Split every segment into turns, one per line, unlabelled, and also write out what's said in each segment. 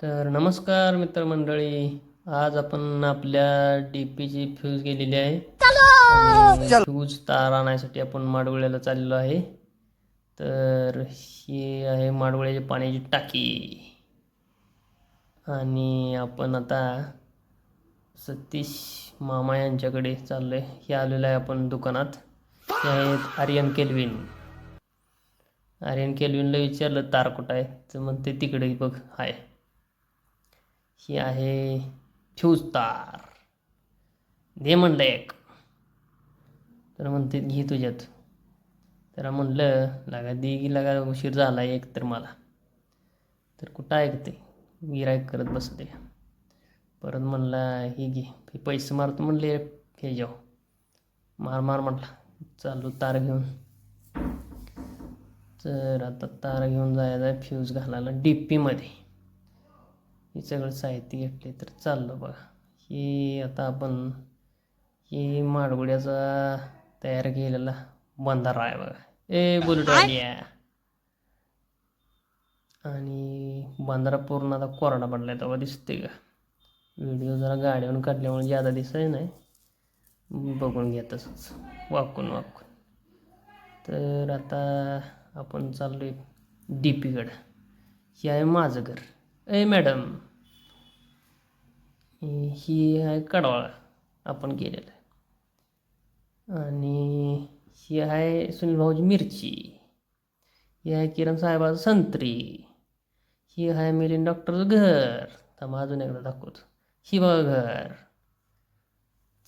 तर नमस्कार मित्रमंडळी. आज आपण आपल्या डीपीची फ्यूज गेलेली आहे आणि फ्यूज तार आणायसाठी आपण माडगुळ्याला चाललेलो आहे. तर ही आहे माडगुळ्याची पाण्याची टाकी आणि आपण आता सतीश मामा यांच्याकडे चाललो आहे. हे आलेलं आहे आपण दुकानात. हे आहेत आर्यन केल्विनला विचारलं तार कुठं आहे, तर म्हणते तिकडे बघ आहे. ही आहे फ्यूज तार, दे म्हणलं एक. तर म्हणते घे तुझ्यात. त्याला म्हणलं लागा दे की लागा, उशीर झाला एक तर मला. तर कुठं ऐकते, गिरायक करत बसते. परत म्हणला ही घे, हे पैसे मारतो म्हणले हे जाऊ. मार मार म्हटला. चालू तार घेऊन. तर आता तार घेऊन जायचं आहे फ्यूज घालायला डीपीमध्ये. हे सगळं साहित्य घेतले तर चाललं बघा. ही आता आपण ही माडगुड्याचा तयार केलेला बंधारा आहे बघा. बुलटवालिया. आणि बंधारा पूर्ण आता कोरडा पडला आहे, तेव्हा दिसते का. व्हिडिओ जरा गाडीवरून काढल्यामुळे ज्यादा दिसाय नाही, बघून घ्या तसंच वाकून. तर आता आपण चाललो आहे डी पीकडं. ही आहे माझं घर. मॅडम, ही आहे कडवाळा आपण केलेलं आहे. आणि ही आहे सुनील भाऊची मिरची. ही आहे किरण साहेबाचं संत्री. ही आहे मिलिंद डॉक्टरचं घर. तर अजून एकदा दाखवतो. ही बघा घर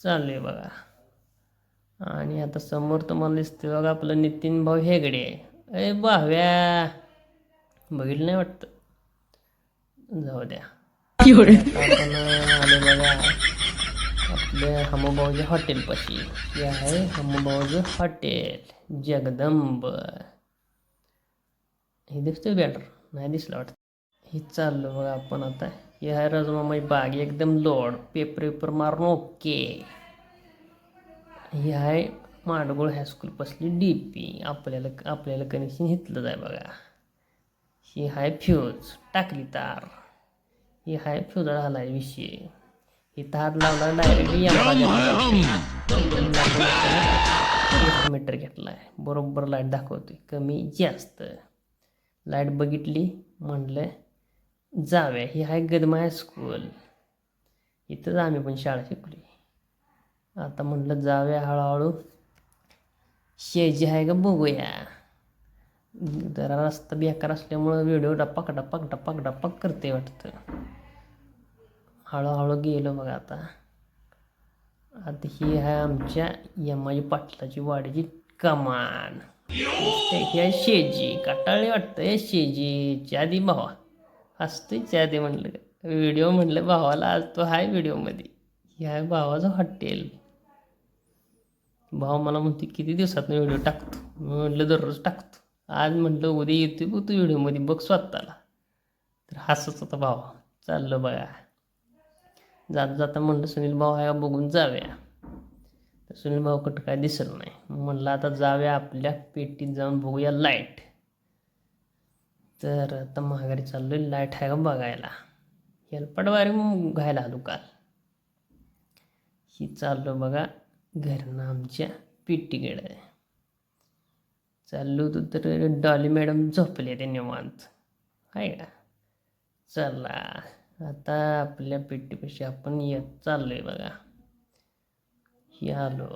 चालू आहे बघा. आणि आता समोर तुम्हाला दिसते बघा आपलं नितीन भाऊ हेगडे. भाव्या बघितलं नाही वाटतं, जाऊ द्या. आपण आले बघा आपल्या हमूभाऊच्या हॉटेलपाशी. हे आहे हमूभाऊचं हॉटेल जगदंब. हे दिसतं बॅटर, नाही दिसलं वाटतं. हे चाललं बघा आपण आता. हे आहे राजमामाची बाग, एकदम लोड, पेपर मारून ओके. ही आहे माडगुळ हायस्कूलपासली डी पी. आपल्याला कनेक्शन घेतलं आहे बघा. ही आहे फ्यूज, टाकली तार. ही आहे फ्यूज झाला आहे विषय. इथं हात लावला डायरेक्टली मीटर घेतला आहे, बरोबर लाईट दाखवते कमी जास्त. लाईट बघितली म्हणलं जाऊया. ही आहे गदमा हायस्कूल, इथंच आम्ही पण शाळा शिकली. आता म्हटलं जाऊया हळूहळू. शेजी आहे का बघूया. जरा रस्ता बेकार असल्यामुळं व्हिडिओ डपाक करते वाटतं. हळूहळू गेलो बघा आता. ही आहे आमच्या यमाजी पाटलाची वाडीची कमान. ही आहे शेजी, कटाळी वाटतं. हे शेजी चादी भावा असतोय. चादी म्हणलं व्हिडिओ, म्हणलं भावाला आज तो आहे व्हिडिओमध्ये. हे आहे भावाचं हॉटेल. भाऊ मला म्हणते किती दिवसात व्हिडिओ टाकतो. मी म्हटलं दररोज टाकतो. आज म्हटलं उद्या येते बघ तू व्हिडिओमध्ये, बघ स्वतःला. तर हसत होता भाव. चाललं बघा. जाता म्हटलं सुनील भाऊ आहे बघून जाऊया. तर सुनील भाऊ कुठं काय दिसत नाही. म्हटलं आता जाऊया आपल्या पेटीत जाऊन बघूया लाईट. तर आता माघारी चाललोय लाईट आहे का बघायला. हेलपटवारी घायला दुकान. ही चाललो बघा घरनं आमच्या पेटीकडे. चाललो होतो तर डॉली मॅडम झोपले ते निवांत आहे का. चला आता आपल्या पेटीपाशी आपण येत चाललोय बघा. ही आलो,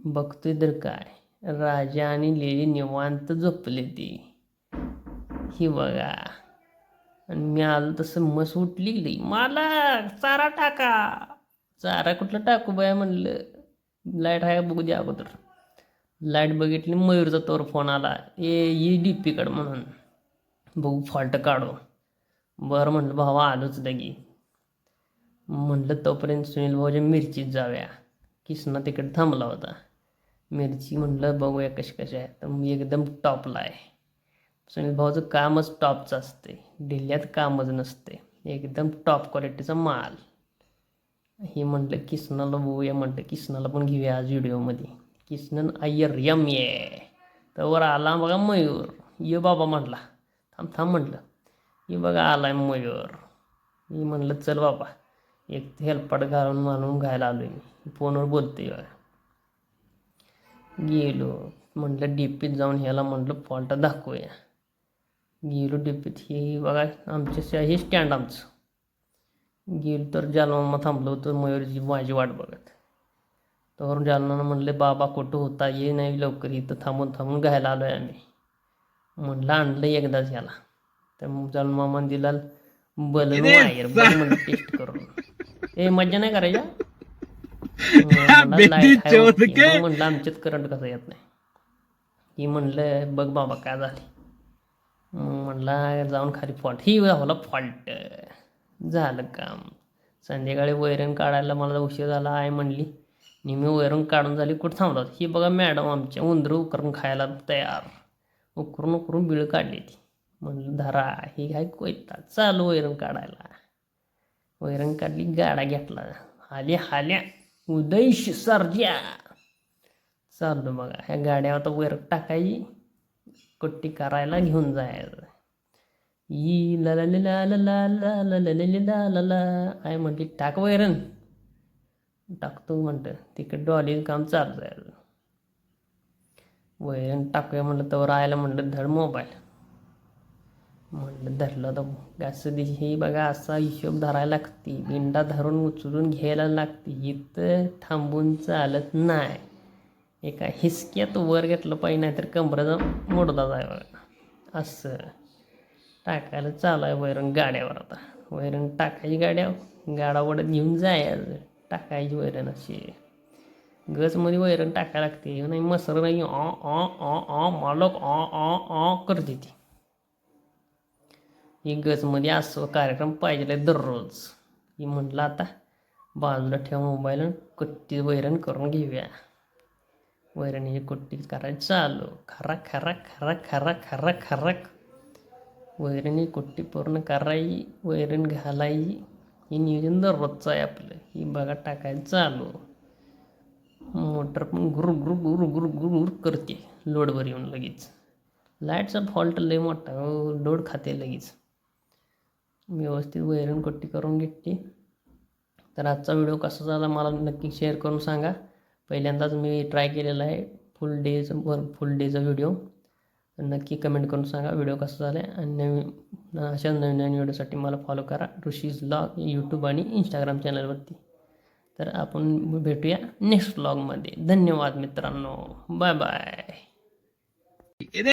बघतोय तर काय राजा आणि लेली निवांत झोपले ती. ही बघा. आणि मी आलो तसं मस उठली गेली. मला चारा टाका. चारा कुठलं टाकू बाया म्हणलं. लाईट आहे बघू द्या अगोदर. लाईट बघितली, मयूरचा तोर फोन आला. ये डी पीकडं म्हणून बघू फॉल्ट काढू. बरं म्हटलं भावा आलोच लगी. म्हटलं तोपर्यंत सुनील भाऊच्या मिरचीत जाऊया. किसना तिकडे थांबला होता. मिरची म्हटलं बघूया कशी आहे. तर मी एकदम टॉपला आहे. सुनील भाऊचं कामच टॉपचं असते, ढिल्यात कामच नसते. एकदम टॉप क्वालिटीचा माल. हे म्हटलं किसनाला बघूया. म्हटलं किसनाला पण घेऊया आज व्हिडिओमध्ये. किसनन अय्यर ये. तर वर आला बघा मयूर. ये बाबा म्हटला. थांब म्हटलं. ही बघा आलाय मयूर. मी म्हणलं चल बाबा एक हेल्पाट घालून मानून घायला आलोय मी. फोनवर बोलतोय बघा. गेलो म्हटलं डीपीत जाऊन ह्याला म्हटलं फॉल्ट दाखवूया. गेलो डीपीत. हे बघा आमच्या हे स्टँड आमचं. गेलो तर जालमामा थांबलो होतं मयूरची माझी वाट बघत. तर जालमानं म्हणले बाबा कुठं होता ये नाही लवकर, इथं थांबून थांबून घायला आलो आहे आम्ही. म्हणलं आणलं एकदाच याला. तर जालमामा दिला बलन वायर बघ म्हणजे टेस्ट करून. ए मज्जा नाही करायच्या. म्हणलं लाईट आहे मग म्हणलं आमच्यात करंट कसं येत नाही. की म्हणलं बघ बाबा काय झाले. म्हणला जाऊन खाली फॉल्ट. ही झाला फॉल्ट. झालं काम. संध्याकाळी वैरण काढायला मला उशीर झाला आहे म्हणली. निम्मी वैरण काढून झाली कुठं थांबला. ही बघा मॅडम आमच्या उंदरं उकरून खायला तयार. उकरून उकरून बिळं काढली ती. म्हणलं धरा ही काय कोयता चालू वैरण काढायला. वैरण काढली गाडा घेतला. हाल्या उदयश सरज्या चाललो बघा. ह्या गाड्यावर आता वैरण टाकायची कुट्टी करायला घेऊन जायचं. ई ला ला ला ला ला ला ला ला ला ला ला आय म्हणते टाक वैरण. टाकतो म्हणतं तिकडं डॉलीचं काम चालू आहे. वैरण टाकूया म्हणलं तर राहायला म्हणलं धड मोबाईल. म्हणलं धरलं तर असं ही बघा असा हिशोब धरायला लागते. बिंडा धरून उचलून घ्यायला लागते. इथं थांबून चालत नाही. एका हिसक्यात वर घेतलं पाहिजे नाही तर कमरेचा मोडदा जाय बघा. असं टाकायला चालू आहे वैरण गाड्यावर. आता वैरण टाकायची गाड्यावर गाडा वडत घेऊन जायचं. टाकायची वैरण अशी गसमध्ये वैरण टाकायला लागते. नाही मसर नाही मालक करते ती. ही गसमध्ये असं कार्यक्रम पाहिजे दररोज. ही म्हटलं आता बाजूला ठेव मोबाईल कुट्टी वैरण करून घेऊया. वैरण ही कुट्टी करायची चालू. खराक खराक खराक खराक खराक खराक वैरणी कुट्टी पूर्ण करायची. वैरण घालायची. हे नियोजन दररोजचं आहे आपलं. ही बघा टाकायचं चालू. मोटर पण गुरु गुरु गुरु गुरु गुरु करते लोडवर येऊन लगेच. लाईटचा फॉल्ट लय मोठा लोड खाते लगेच. व्यवस्थित वैरण कुट्टी करून घेतली. तर आजचा व्हिडिओ कसा झाला मला नक्की शेअर करून सांगा. पहिल्यांदाच मी ट्राय केलेला आहे फुल डेचा व्हिडिओ. नक्की कमेंट करून सांगा व्हिडिओ कसा झाला आहे. आणि अशा नवीन नवीन व्हिडिओसाठी मला फॉलो करा ऋषीज व्लॉग यूट्यूब आणि इंस्टाग्राम चॅनलवरती. तर आपण भेटूया नेक्स्ट व्लॉगमध्ये. धन्यवाद मित्रांनो. Bye bye.